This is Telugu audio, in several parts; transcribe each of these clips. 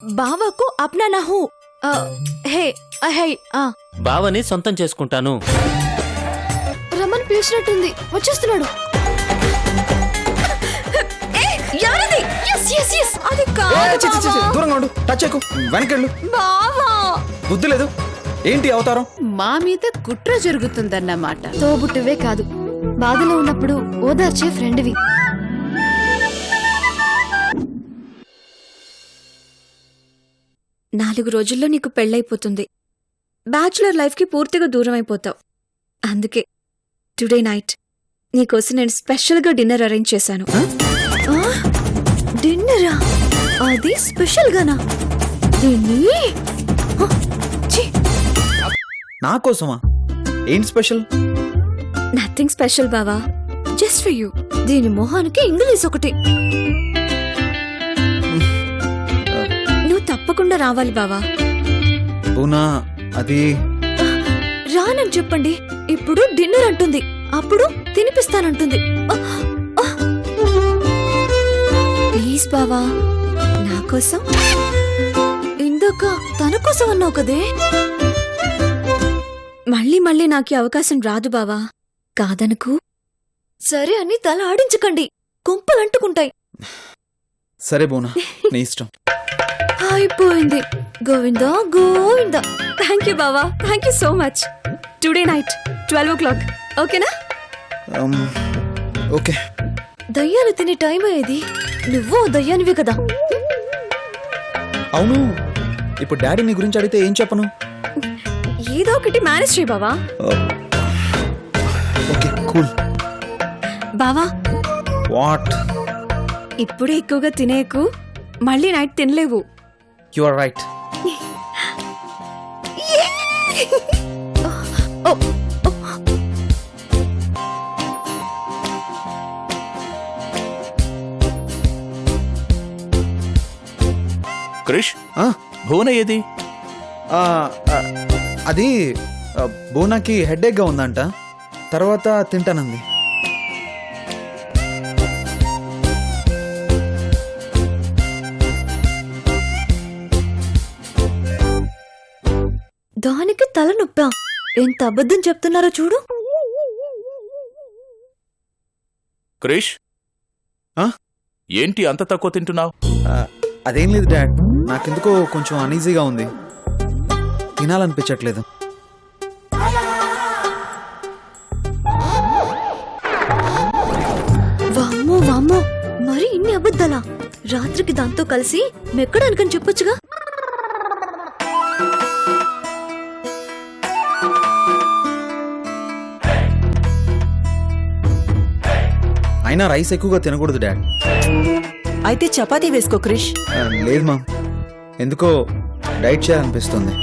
బావకు అప్నా నా హూ హే హే బావని సొంతం చేసుకుంటాను. రమన్ పిలిచినట్టుంది, వచ్చేస్తున్నాడు. అది దూరంగా ఉండు, టచ్ చేయకు, వెనకెళ్ళు. బావా బుద్ధి లేదు ఏంటి అవతారం? మా మీద కుట్ర జరుగుతుందన్నమాట. తోబుట్టువే కాదు, బాధలో ఉన్నప్పుడు ఓదార్చే ఫ్రెండ్వి. నాలుగు రోజుల్లో నీకు పెళ్ళైపోతుంది. బ్యాచులర్ లైఫ్కి పూర్తిగా దూరం అయిపోతావు. అందుకే టుడే నైట్ నీకోసం నేను స్పెషల్గా డిన్నర్ అరేంజ్ చేశాను. డిన్నరా? అది స్పెషల్ గానా? దీన్ని నా కోసమా? ఏంటి స్పెషల్? నథింగ్ స్పెషల్ బావా, జస్ట్ ఫర్ యూ. దీని మొహానికి ఇంగ్లీష్ ఒకటి. నువ్వు తప్పకుండా రావాలి బావా. పూనా అది రానని చెప్పండి. ఇప్పుడు డిన్నర్ అంటుంది, అప్పుడు తినిపిస్తానంటుంది. ప్లీజ్ బావా, నా కోసం. ఇందాక తన కోసం అన్నావు కదే. మళ్ళీ మళ్ళీ నాకు ఈ అవకాశం రాదు బావా, కాదనుకు. సరే అని తల ఆడించకండి, కొంపలంటుకుంటాయి. సరే బోనా, నీ ఇష్టం. అయిపోయింది. గోవిందా గోవిందా. థ్యాంక్ యూ బావా, thank you so much. Today night 12 o'clock, ఓకేనా? ఓకే. దయ్యాలు తినే టైం అయ్యేది. నువ్వు దయ్యానివి కదా. అవును, ఇప్పుడు డాడీ నీ గురించి అడిగితే ఏం చెప్పను? ఏదో ఒకటి మేనేజ్ చేయి బావా. Okay cool. బావా, వాట్? ఇప్పుడు ఎక్కువగా తినేకు, మళ్ళీ నైట్ తినలేవు. You are right. Krish, Bhuvana ఏది? అది బోనాకి హెడేక్గా ఉందంట, తర్వాత తింటానంది. దానికి తలనొప్పా? ఎంత అబద్ధం చెప్తున్నారో చూడు. క్రిష్, ఏంటి అంత తక్కువ తింటున్నావు? అదేం లేదు డాడ్, నాకెందుకో కొంచెం అనీజీగా ఉంది, తినాలనిపించట్లేదు. వామ్మో వామ్మో, మరి ఇన్ని అబద్ధాలా? రాత్రికి దాంతో కలిసి మెక్కడానికని చెప్పొచ్చుగా. అయినా రైస్ ఎక్కువగా తినకూడదు డాడ్. అయితే చపాతీ వేసుకో క్రిష్. లేదు మా, ఎందుకో డైట్ చేయాలనిపిస్తుంది.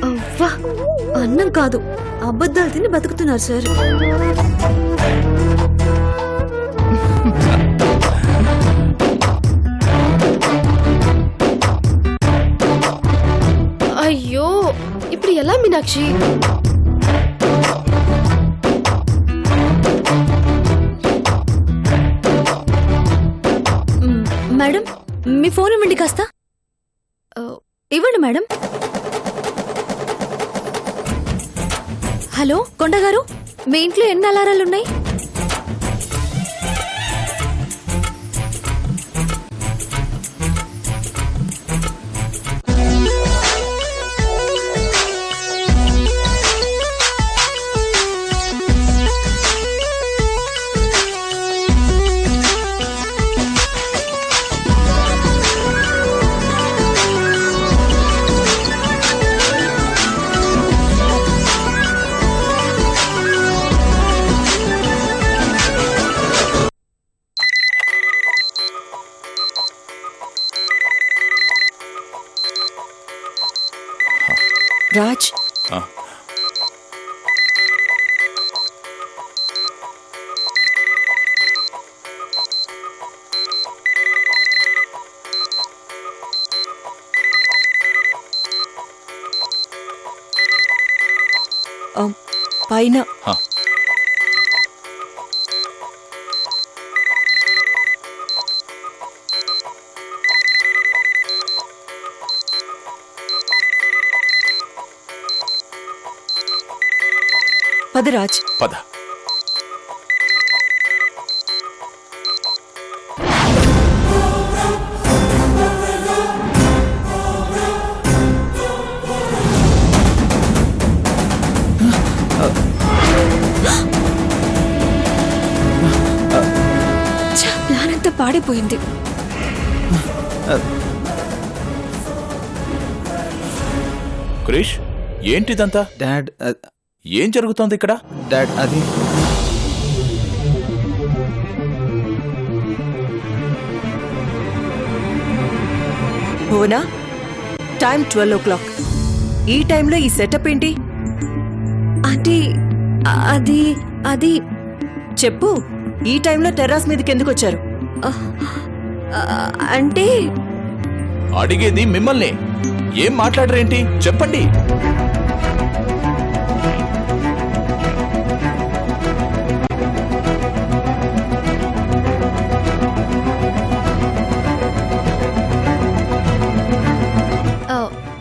అవ్వా, అన్నం కాదు అబద్ధాలు తిని బతుకుతున్నారు సార్. అయ్యో, ఇప్పుడు ఎలా మీనాక్షి? మేడం, మీ ఫోన్ ఇవ్వండి కాస్త. ఇవ్వండి మేడం. హలో కొండగారు, మీ ఇంట్లో ఎన్ని అలారాలున్నాయి? రాజ్, పైన పదరాజ్. పద. ప్లాన్ అంతా పాడిపోయింది. క్రిష్, ఏంటిదంతా? డాడ్ ఏం జరుగుతోంది ఇక్కడ? డాడ్ అది భువన, టైం 12 o'clock. ఈ టైంలో ఈ సెటప్ ఏంటి? ఆంటీ అది అది చెప్పు, ఈ టైంలో టెర్రాస్ మీదకి ఎందుకు వచ్చారు? అంటే అడిగేది మిమ్మల్ని. ఏం మాట్లాడరేంటి? చెప్పండి.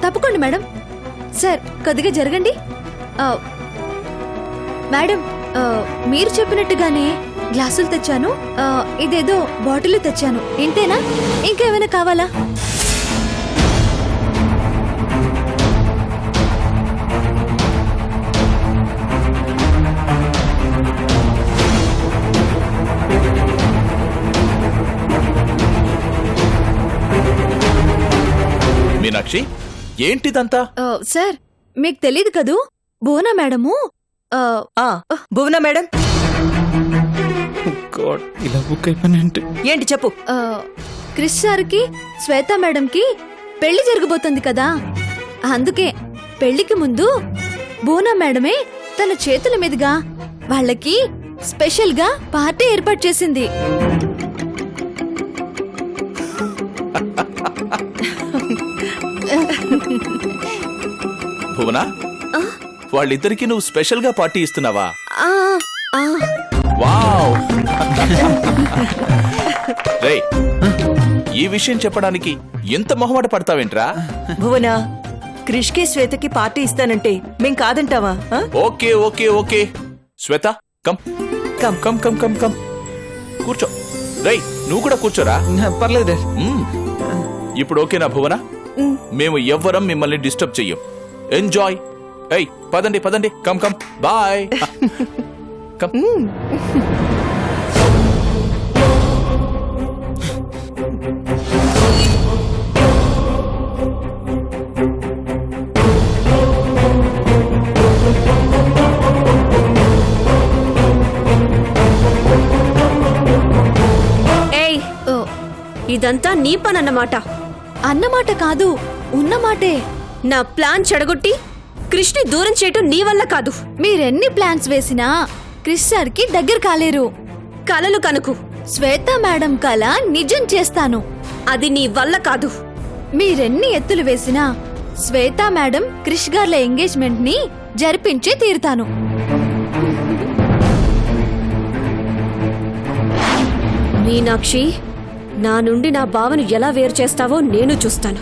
తప్పకుండా మేడం. సార్ కొద్దిగా జరగండి. మేడం, మీరు చెప్పినట్టుగానే గ్లాసులు తెచ్చాను, ఇదేదో బాటిల్ తెచ్చాను. ఇంతేనా? ఇంకేమైనా కావాలా? మీనాక్షి, ఏంటిదంతా? సార్ మీకు తెలీదు కదూ, బోనా మేడము భువన మేడం, గాడ్ ఇలా బుక్ అయిపోయినంటే ఏంటి చెప్పు. క్రిష్ సార్కి శ్వేత మేడంకి పెళ్లి జరగబోతుంది కదా, అందుకే పెళ్లికి ముందు బోనా మేడమే తన చేతుల మీదుగా వాళ్ళకి స్పెషల్ గా పార్టీ ఏర్పాటు చేసింది. భువన, వాళ్ళిద్దరికి నువ్వు స్పెషల్ గా పార్టీ ఇస్తున్నావా? ఆ, ఆ, వావ్! రేయ్, ఈ విషయం చెప్పడానికి ఎంత మొహమాట పడతావేంట్రా? భువన, క్రిష్కి శ్వేతకి పార్టీ ఇస్తానంటే మేం కాదంటావా? Okay okay okay. Shweta, come come. Come come come come కూర్చో. రేయ్, నువ్వు కూడా కూర్చోరా. పర్లేదు డాడ్. మ్మ్. ఇప్పుడు ఓకేనా భువన? మేము ఎవ్వరం మిమ్మల్ని డిస్టర్బ్ చెయ్యం. ఎంజాయ్. ఏయ్, పదండి పదండి. Come come. బాయ్. కమ్. ఏయ్, ఇదంతా నీ పనన్నమాట. అన్నమాట కాదు, ఉన్నమాటే. నా ప్లాన్ చెడగొట్టి క్రిష్ని దూరం చేయటం నీ వల్ల కాదు. మీరెన్ని ప్లాన్స్ వేసినా క్రిష్ సార్కి దగ్గర కాలేరు. కలలు కనుకు, శ్వేత మేడం కల నిజం చేస్తాను. అది నీ వల్ల కాదు. మీరెన్ని ఎత్తులు వేసినా శ్వేత మేడం క్రిష్ గార్ల ఎంగేజ్మెంట్ ని జరిపించే తీరుతాను. మీనాక్షి, నా నుండి నా బావను ఎలా వేరు చేస్తావో నేను చూస్తాను.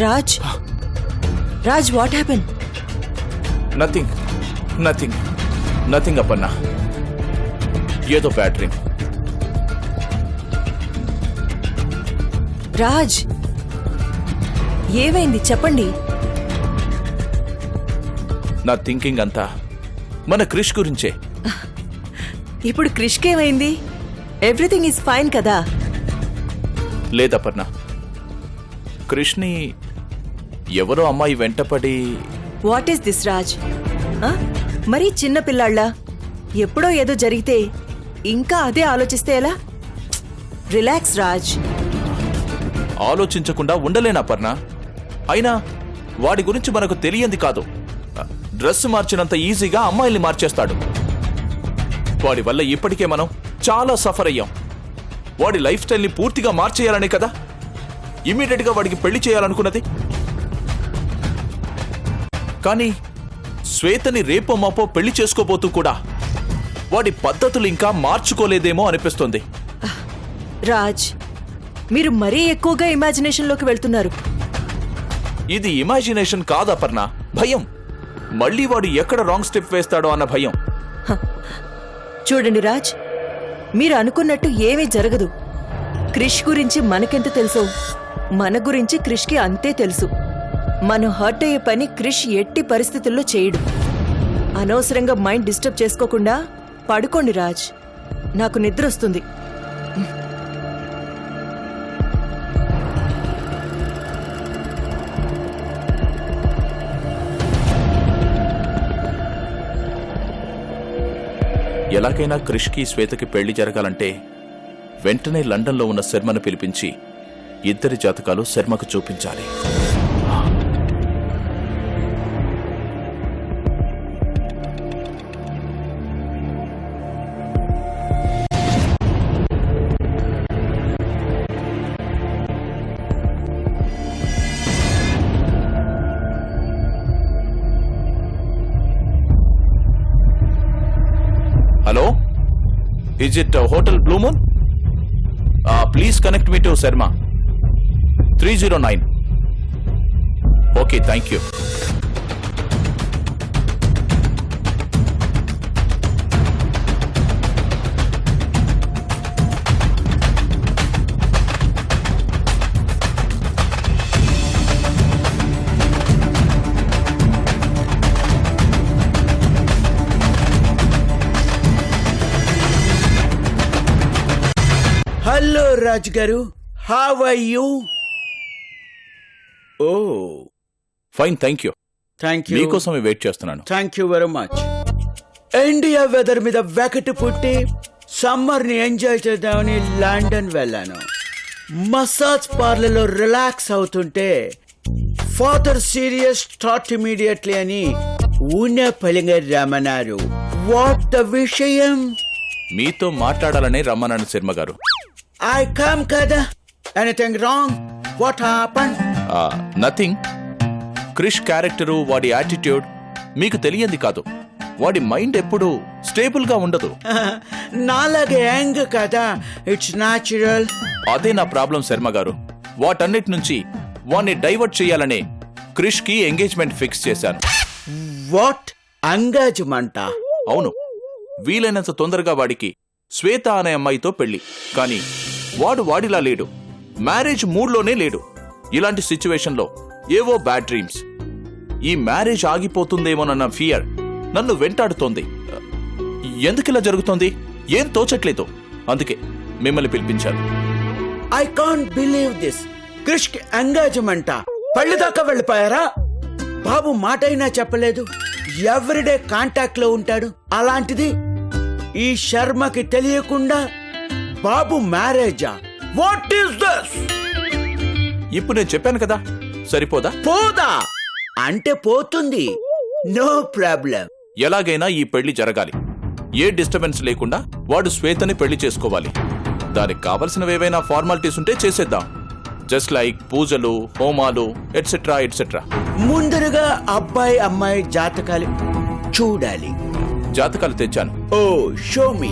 Raj Raj what happen? Nothing nothing nothing Aparna, ఏదో బ్యాడ్ డ్రీమ్. రాజ్ ఏమైంది చెప్పండి. నా థింకింగ్ అంతా మన క్రిష్ గురించే. ఇప్పుడు క్రిష్కేమైంది? ఎవ్రీథింగ్ ఈజ్ ఫైన్ కదా? లేదపర్ణ, క్రిష్ని ఎవరో అమ్మాయి వెంటపడి. What is this Raj? మరీ చిన్న పిల్లాళ్ళ ఎప్పుడో ఏదో జరిగితే ఇంకా అదే ఆలోచిస్తే ఎలా? రిలాక్స్ రాజ్. ఆలోచించకుండా ఉండలేనా అపర్ణ? అయినా వాడి గురించి మనకు తెలియంది కాదు. డ్రెస్ మార్చినంత ఈజీగా అమ్మాయిల్ని మార్చేస్తాడు. వాడి వల్ల ఇప్పటికే మనం చాలా సఫర్ అయ్యాం. వాడి లైఫ్ స్టైల్ని పూర్తిగా మార్చేయాలనే కదా ఇమీడియట్ గా వాడికి పెళ్లి చేయాలనుకున్నది. కానీ శ్వేతని రేపో మాపో పెళ్లి చేసుకోబోతూ కూడా వాడి పద్ధతులు ఇంకా మార్చుకోలేదేమో అనిపిస్తుంది. రాజ్ మీరు మరీ ఎక్కువగా ఇమాజినేషన్లోకి వెళ్తున్నారు. ఇది ఇమాజినేషన్ కాదు అపర్ణ, భయం. మళ్ళీ వాడు ఎక్కడ రాంగ్ స్టెప్ వేస్తాడో అన్న భయం. చూడండి రాజ్, మీరు అనుకున్నట్టు ఏమీ జరగదు. క్రిష్ గురించి మనకెంత తెలుసో మన గురించి క్రిష్కి అంతే తెలుసు. మనం హర్ట్ అయ్యే పని క్రిష్ ఎట్టి పరిస్థితుల్లో చేయడు. అనవసరంగా మైండ్ డిస్టర్బ్ చేసుకోకుండా పడుకోండి రాజ్, నాకు నిద్ర వస్తుంది. ఎలాగైనా క్రిష్కి శ్వేతకి పెళ్లి జరగాలంటే వెంటనే లండన్లో ఉన్న శర్మను పిలిపించి ఇద్దరి జాతకాలు శర్మకు చూపించాలి. Hello, is it Hotel Blue Moon? Please connect me to Sharma. 309. Okay, thank you. Hello Raj గారు, how are you? Oh fine, thank you. Thank you. మీకోసమే వెయిట్ చేస్తున్నాను. Thank you very much. India weather మీద వెకటి పుట్టి సమ్మర్ ని ఎంజాయ్ చేద్దామని లండన్ వెళ్ళాను. మసాజ్ పార్లర్ లో రిలాక్స్ అవుతుంటే ఫాదర్ సీరియస్ స్టార్ట్ ఇమీడియట్లీ అని ఊనే పలింగ రమణారు. వాట్ ద విషయం? మీతో మాట్లాడాలనే రమ్మన్నాను శర్మ గారు. I come kada. Anything wrong? What happened? Nothing. Krish character, వాడి యాటిట్యూడ్ మీకు తెలియంది కాదు. వాడి మైండ్ ఎప్పుడు స్టేబుల్ గా ఉండదు. నాలాగే యాంగ్ కదా, ఇట్స్ న్యాచురల్. అదే నా ప్రాబ్లం శర్మ గారు. వాటన్నిటి నుంచి వాణ్ణి డైవర్ట్ చేయాలనే క్రిష్ కి ఎంగేజ్మెంట్ ఫిక్స్ చేశాను. వాట్? ఎంగేజ్మెంట్? అవును, వీలైనంత తొందరగా వాడికి శ్వేత అనే అమ్మాయితో పెళ్లి. కానీ వాడు వాడిలా లేడు, మ్యారేజ్ మూడ్లోనే లేడు. ఇలాంటి సిచ్యువేషన్లో ఏవో బ్యాడ్ డ్రీమ్స్. ఈ మ్యారేజ్ ఆగిపోతుందేమోనన్న ఫియర్ నన్ను వెంటాడుతోంది. ఎందుకిలా జరుగుతోంది ఏం తోచట్లేదు. అందుకే మిమ్మల్ని పిలిపించాను. I can't believe this. Krish కి ఎంగేజ్మెంట్? పెళ్లి దాకా వెళ్ళిపోయారా? బాబు మాట అయినా చెప్పలేదు. ఎవ్రీడే కాంటాక్ట్ లో ఉంటాడు. అలాంటిది ఈ శర్మకి తెలియకుండా బాబు మ్యారేజా? What is this? ఇప్పుడు నేను చెప్పాను కదా, సరిపోదా? పోదా అంటే పోతుంది. No problem. ఎలాగైనా ఈ పెళ్లి జరగాలి. ఏ డిస్టర్బెన్స్ లేకుండా వాడు శ్వేతని పెళ్లి చేసుకోవాలి. దానికి కావలసినవేవైనా ఫార్మాలిటీస్ ఉంటే చేసేద్దాం. జస్ట్ లైక్ పూజలు, హోమాలు, ఎట్సెట్రా ఎట్సెట్రా. ముందరగా అబ్బాయి అమ్మాయి జాతకాలు చూడాలి. జాతకాలు తెచ్చాను. ఓ, షో మీ.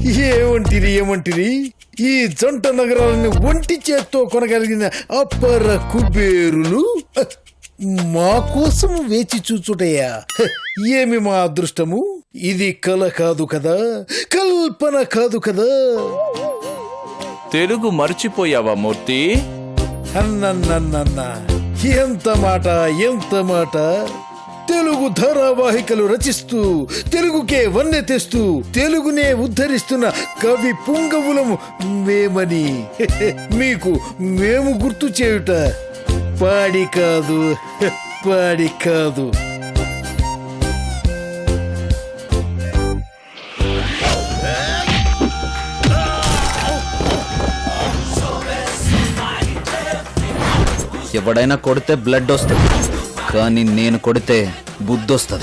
ఏమంటిరి ఈ జంట నగరాలను ఒంటి చేత్తో కొనగలిగిన అపర కుబేరులు మా కోసం వేచి చూచుటయ్యా. ఏమి మా అదృష్టము. ఇది కల కాదు కదా, కల్పన కాదు కదా. తెలుగు మర్చిపోయావా మూర్తి? అన్నన్నన్న ఎంత మాట. తెలుగు ధారావాహికలు రచిస్తూ తెలుగుకే వన్నె తెస్తూ తెలుగునే ఉద్ధరిస్తున్న కవి పుంగవులము మేమని మీకు మేము గుర్తు చేయుట పాడి కాదు. ఎవడైనా కొడితే బ్లడ్ వస్తుంది, కానీ నేను కొడితే బుద్ధి వస్తుంది.